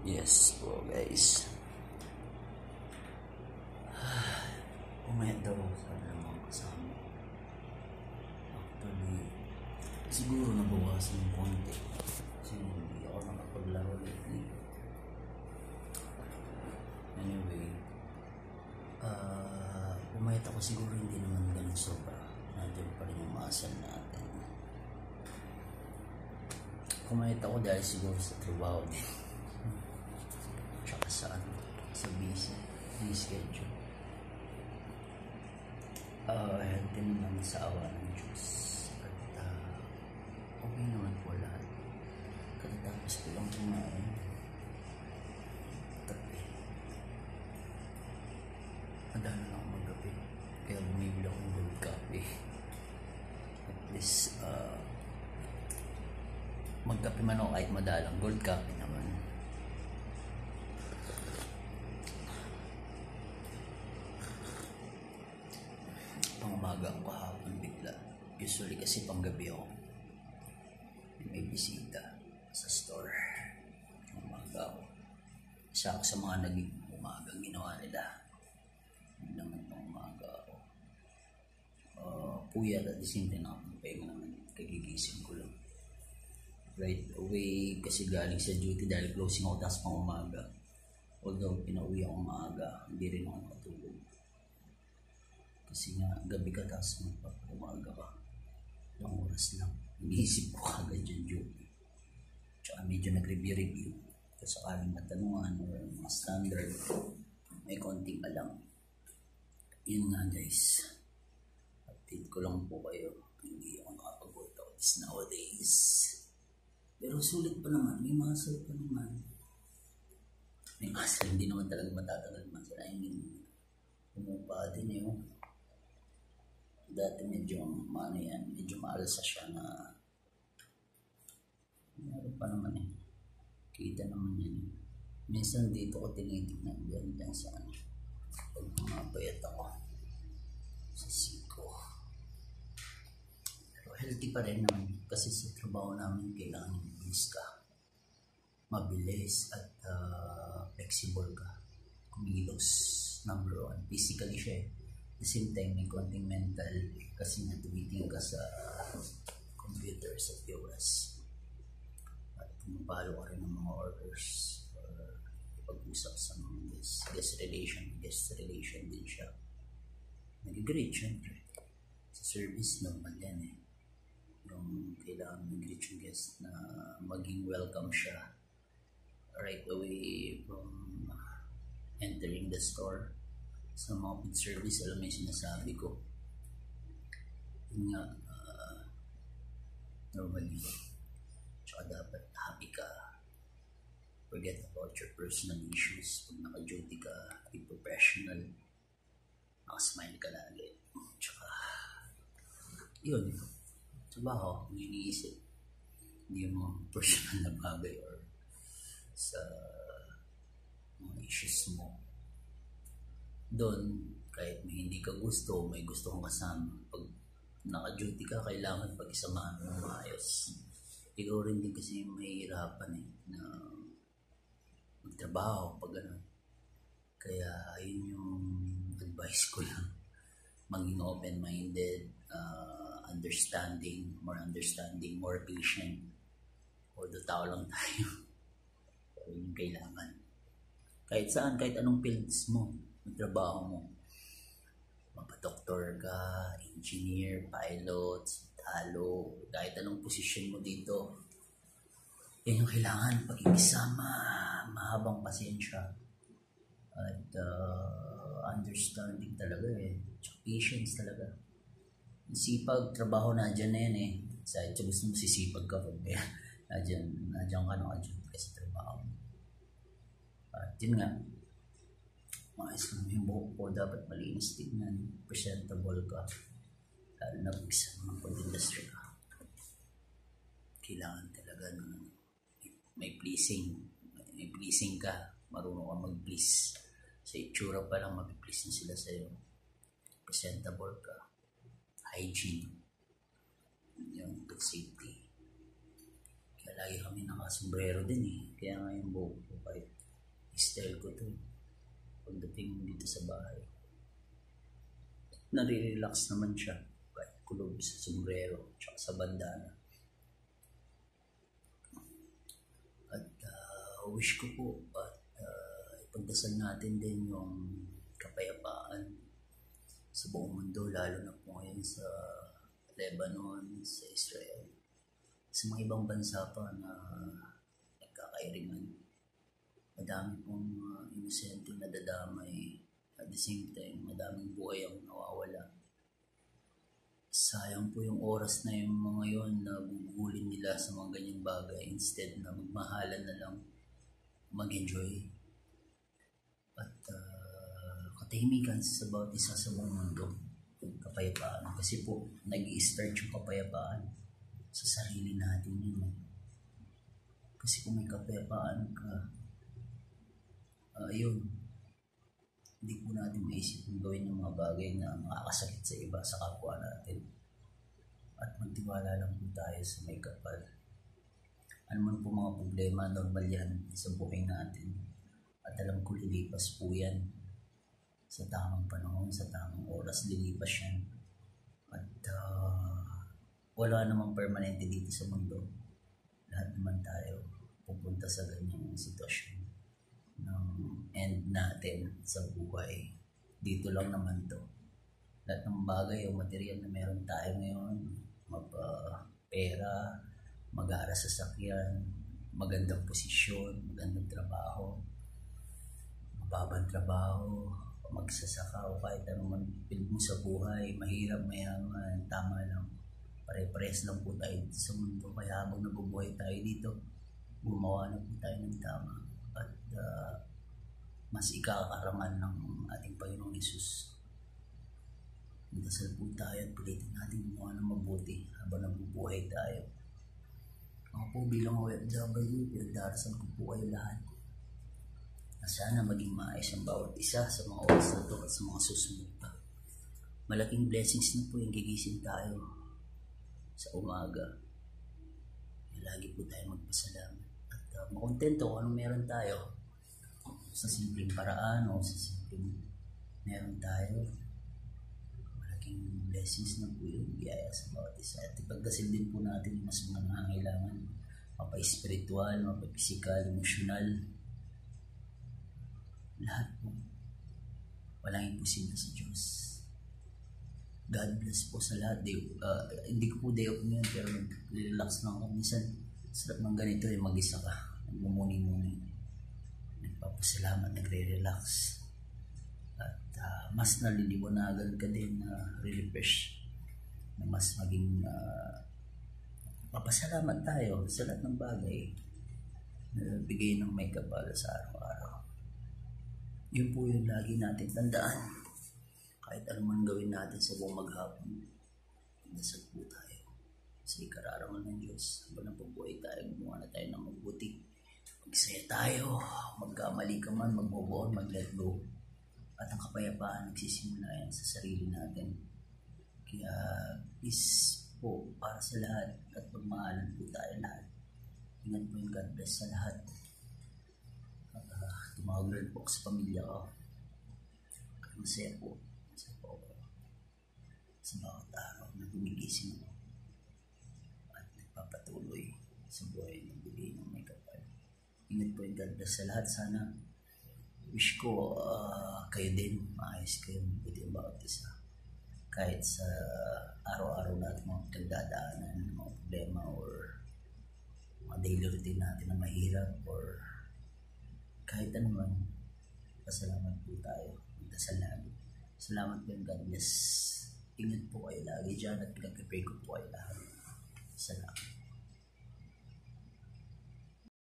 Yes po guys. Umayat daw sabi ng mga kasama. Actually, siguro nabawasan ng konti. Kasi hindi ako nakapaglaro lately. Anyway, umayat ako siguro hindi naman ganun sobra. Nandiyan pa rin yung muscle natin. Umayat ako dahil siguro sa trabaho din. Tsaka sa busy schedule. Healthy naman sa awa ng Diyos. At okay naman po lahat. Katatapos ko lang kumain. Kape. Madala lang ako magkape. Kaya bumibili ako ng gold coffee. At least, magkape man ako kahit madalang. Gold coffee naman. Pang-umaga ako kahapon bigla. Usually kasi pang-gabi ako. May bisita sa store. Pang-umaga ako. Isa ako sa mga naging umagang ginawa nila. Hindi naman pang-umaga ako. Puyat at the same time nakapagpahinga naman. Kagigising ko lang. Right away kasi galing sa duty dahil closing ako tapos pang-umaga. Although pinauwi ako maaga, hindi rin ako matulog. Kasi nga, gabi ka tapos umaga ka. Ilang oras lang. Iniisip ko agad yung duty. Tsaka medyo nag-review. Kasi sakaling matanungan or mga standard, may konting alam. Yun nga guys. Update ko lang po kayo. Hindi ako nakapag-workout nowadays. Pero sulit pa naman. May muscle pa naman. May muscle. Hindi naman talaga matatagal muscle. I mean, pumupa din yun. Dati medyo medyo maalsa siya na meron pa naman eh. Kita naman yan eh. Minsan dito ko tinitignan dyan sa ano. Pag mapayat ako sa siko. Pero healthy pa rin naman kasi sa trabaho namin kailangan mabilis at flexible ka. Kumilos. Number 1. Physically siya eh. At the same time, may konting mental kasi nga tumitingin ka sa computer sa POS at pumapalo ka rin ng mga orders or pag-usap sa mga guest relation din siya. Nag-greet syempre sa service normal yan eh, yung kailangan mag-greet yung guest na maging welcome siya right away from entering the store. Sa mga food service, alam mo yung sinasabi ko. Yun nga, normally, tsaka dapat happy ka. Forget about your personal issues. Pag naka-duty ka, be professional. Nakasmile ka lagi. Tsaka, yun. Trabaho, kung iniisip. Hindi mo personal na bagay or sa mga issues mo. Doon, kahit may hindi ka gusto, may gusto kong kasama. Pag naka-duty ka, kailangan pag-isamahan mo maayos. Ikaw rin din kasi mahihirapan eh, na magtrabaho pag gano'n. Kaya, yun yung advice ko lang. Maging open-minded, understanding, more patient. Although tao lang tayo. Pero yung kailangan. Kahit saan, kahit anong fields mo, yung trabaho mo, mapa-doktor ka, engineer, pilot, talo, kahit anong posisyon mo dito, yan yung kailangan, pag-ikisama, mahabang pasensya, at understanding talaga eh, tsaka patience talaga. Sipag, trabaho na dyan na yan eh, sa gusto mo sisipag ka, pag nadyan ka naka-duty ka sa trabaho. At yun nga, maayos ka naman yung buhok ko, dapat malinis tignan, presentable ka, lalo na pag sa mga food industry ka. Kailangan talaga ng may pleasing ka, marunong ka mag-please. Sa itsura pa lang, mag-please na sila sa'yo. Presentable ka, hygiene, yung good safety. Kaya lagi kami nakasombrero din eh, kaya nga yung buhok ko kahit Style ko to. Pagdating dito sa bahay, nare-relax naman siya. Kahit kulob sa sombrero, tsaka sa bandana. At wish ko po at ipagdasal natin din yung kapayapaan sa buong mundo, lalo na po ngayon sa Lebanon, sa Israel, sa mga ibang bansa pa na nagkakairingan. Madami pong inosente na dadamay, at the same time, madaming buhay ang nawawala. Sayang po yung oras na yung mga yon na gugulin nila sa mga ganyang bagay instead na magmahalan na lang, mag-enjoy. At katahimikan sa bawat isa sa buong mundo, kapayapaan. Kasi po, nag-i-start yung kapayapaan sa sarili natin yun. Kasi kung may kapayapaan ka, yun, hindi po natin maisip kung gawin yung mga bagay na makakasakit sa iba, sa kapwa natin. At magtiwala lang po tayo sa may kapal. Ano man po mga problema, normal yan sa buhay natin. At alam ko lilipas po yan. Sa tamang panahon, sa tamang oras, lilipas yan. At wala namang permanente dito sa mundo. Lahat naman tayo pupunta sa ganyang sitwasyon ng end natin sa buhay. Dito lang naman to. Lahat ng bagay o material na meron tayo ngayon, pera, mag-aara sa sakyan, magandang posisyon, magandang trabaho, mababang trabaho, magsasaka o kahit anong pilit mo sa buhay, mahirap, mayaman, tama lang. Pare-pares lang po tayo dito sa mundo. Kaya habang nabubuhay tayo dito, gumawa na po tayo ng tama. At mas ikakarangan ng ating Panginoong Hesus. Magdasal po tayo at pilitin natin gumawa ng mabuti habang nabubuhay tayo. Ako po bilang OFW, pinagdarasal ko po kayo lahat na sana maging maayos ang bawat isa sa mga oras na ito at sa mga susunod pa. Malaking blessings na po yung gigising tayo sa umaga. Lagi po tayo magpasalamat at makontento kung anong meron tayo sa simpleng paraan o sa simpleng meron tayo. Malaking blessings na po yung biyaya sa bawat isa. At ipagdasal din po natin yung mas mga nangangailangan, mapa-spiritual, mapa-physical, emosyonal, lahat po. Walang imposible sa Diyos. God bless po sa lahat. Hindi ko po day off ngayon, pero relax lang ako. Minsan, sarap ng ganito mag-isa ka. Nagmumuni-muni. Nagpapasalamat, nagre-relax. At mas naliliwanagan ka din na refresh. Na mas maging papasalamat tayo sa lahat ng bagay na bigay ng may kapal sa araw-araw. Yun po yung lagi natin tandaan. Kahit ano man gawin natin sa buong maghapon, dasal po tayo sa ikararangan ng Diyos. Habang napabuhay tayo, gumawa na tayo ng mabuti. Magsaya tayo, magkamali ka man, mag-move on, mag-let go. At ang kapayapaan, nagsisimula yan sa sarili natin. Kaya peace po para sa lahat at pagmahalan po tayo lahat. Ingat po yung God bless sa lahat. Tumawag rin po sa pamilya ko. Masaya po. Masaya po ako sa bawat araw na gumigising ako at nagpapatuloy sa buhay ng bigay ng may kapal. Ingat po yung God bless sa lahat. Sana wish ko kayo din, maayos kayo, mabuti ang bawat isa. Kahit sa araw-araw natin mga pinagdadaanan, mga problema or mga daily routine natin na mahirap or kahit ano man, pasalamat po tayo. Magdasal namin. Salamat po and God bless. Ingat po kayo lagi dyan at pinag-pray ko po kayo lahat. Salamat.